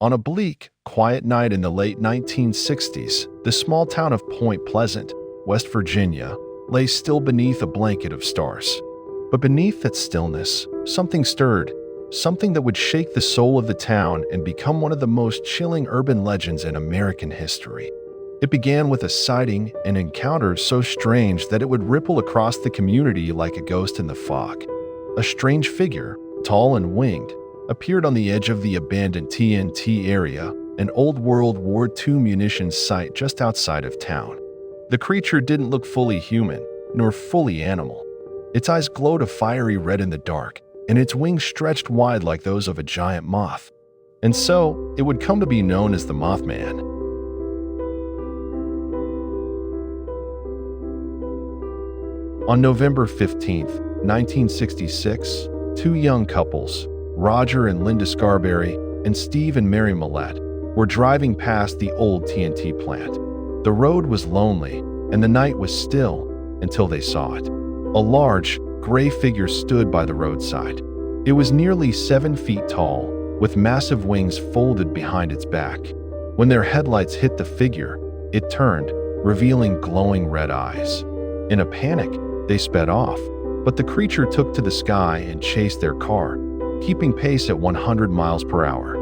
On a bleak, quiet night in the late 1960s, the small town of Point Pleasant, West Virginia, lay still beneath a blanket of stars. But beneath that stillness, something stirred, something that would shake the soul of the town and become one of the most chilling urban legends in American history. It began with a sighting, an encounter so strange that it would ripple across the community like a ghost in the fog. A strange figure, tall and winged, appeared on the edge of the abandoned TNT area, an old World War II munitions site just outside of town. The creature didn't look fully human, nor fully animal. Its eyes glowed a fiery red in the dark, and its wings stretched wide like those of a giant moth. And so, it would come to be known as the Mothman. On November 15, 1966, two young couples, Roger and Linda Scarberry and Steve and Mary Millett, were driving past the old TNT plant. The road was lonely, and the night was still until they saw it. A large, gray figure stood by the roadside. It was nearly 7 feet tall, with massive wings folded behind its back. When their headlights hit the figure, it turned, revealing glowing red eyes. In a panic, they sped off, but the creature took to the sky and chased their car, keeping pace at 100 miles per hour.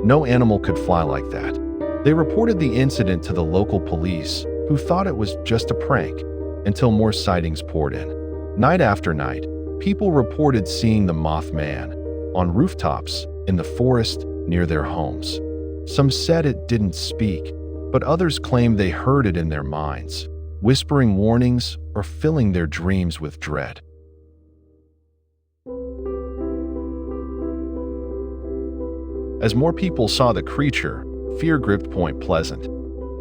No animal could fly like that. They reported the incident to the local police, who thought it was just a prank, until more sightings poured in. Night after night, people reported seeing the Mothman on rooftops, in the forest, near their homes. Some said it didn't speak, but others claimed they heard it in their minds, whispering warnings or filling their dreams with dread. As more people saw the creature, fear gripped Point Pleasant.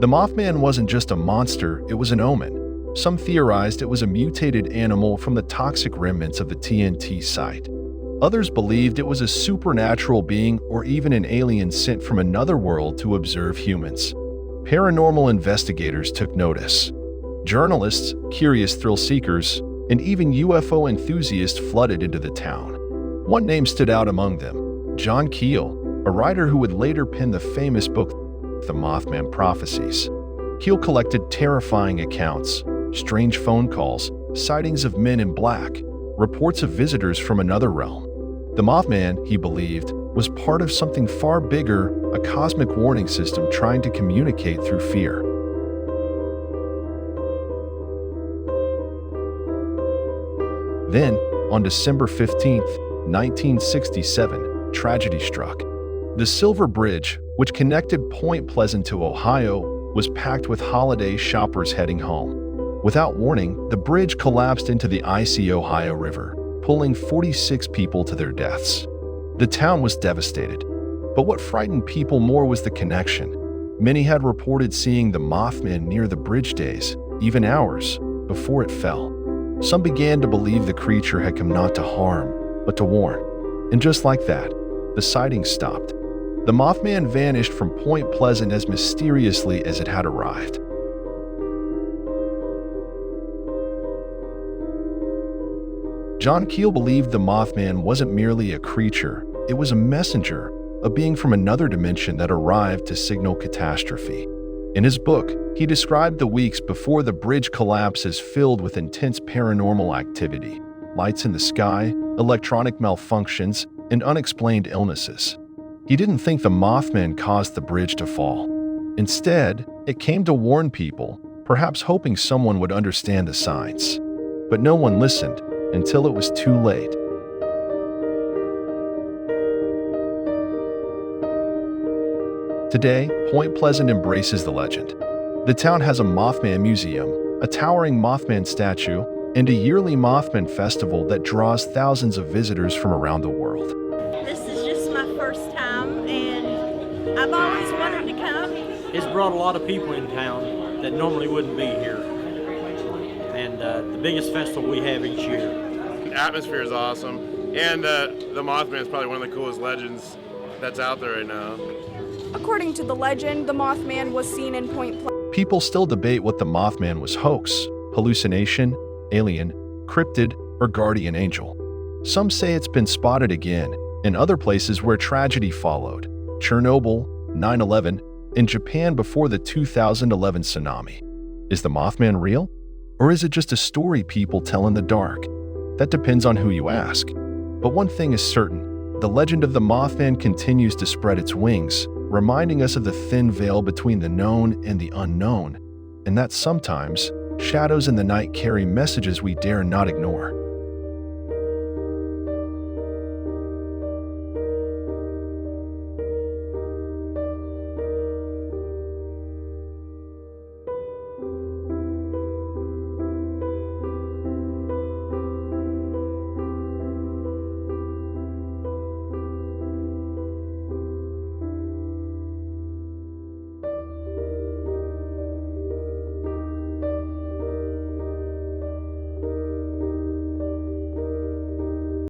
The Mothman wasn't just a monster, it was an omen. Some theorized it was a mutated animal from the toxic remnants of the TNT site. Others believed it was a supernatural being or even an alien sent from another world to observe humans. Paranormal investigators took notice. Journalists, curious thrill seekers, and even UFO enthusiasts flooded into the town. One name stood out among them: John Keel, a writer who would later pen the famous book The Mothman Prophecies. Keel collected terrifying accounts, strange phone calls, sightings of men in black, reports of visitors from another realm. The Mothman, he believed, was part of something far bigger, a cosmic warning system trying to communicate through fear. Then, on December 15, 1967, tragedy struck. The Silver Bridge, which connected Point Pleasant to Ohio, was packed with holiday shoppers heading home. Without warning, the bridge collapsed into the icy Ohio River, pulling 46 people to their deaths. The town was devastated. But what frightened people more was the connection. Many had reported seeing the Mothman near the bridge days, even hours before it fell. Some began to believe the creature had come not to harm, but to warn. And just like that, the sightings stopped. The Mothman vanished from Point Pleasant as mysteriously as it had arrived. John Keel believed the Mothman wasn't merely a creature, it was a messenger, a being from another dimension that arrived to signal catastrophe. In his book, he described the weeks before the bridge collapse as filled with intense paranormal activity, lights in the sky, electronic malfunctions, and unexplained illnesses. He didn't think the Mothman caused the bridge to fall. Instead, it came to warn people, perhaps hoping someone would understand the signs. But no one listened until it was too late. Today, Point Pleasant embraces the legend. The town has a Mothman museum, a towering Mothman statue, and a yearly Mothman festival that draws thousands of visitors from around the world. This is just my first time, and I've always wanted to come. It's brought a lot of people in town that normally wouldn't be here. And the biggest festival we have each year. The atmosphere is awesome, and the Mothman is probably one of the coolest legends that's out there right now. According to the legend, the Mothman was seen in Point Pleasant. People still debate what the Mothman was: hoax, hallucination, alien, cryptid, or guardian angel. Some say it's been spotted again in other places where tragedy followed: Chernobyl, 9/11, in Japan before the 2011 tsunami. Is the Mothman real? Or is it just a story people tell in the dark? That depends on who you ask. But one thing is certain, the legend of the Mothman continues to spread its wings, reminding us of the thin veil between the known and the unknown, and that sometimes shadows in the night carry messages we dare not ignore.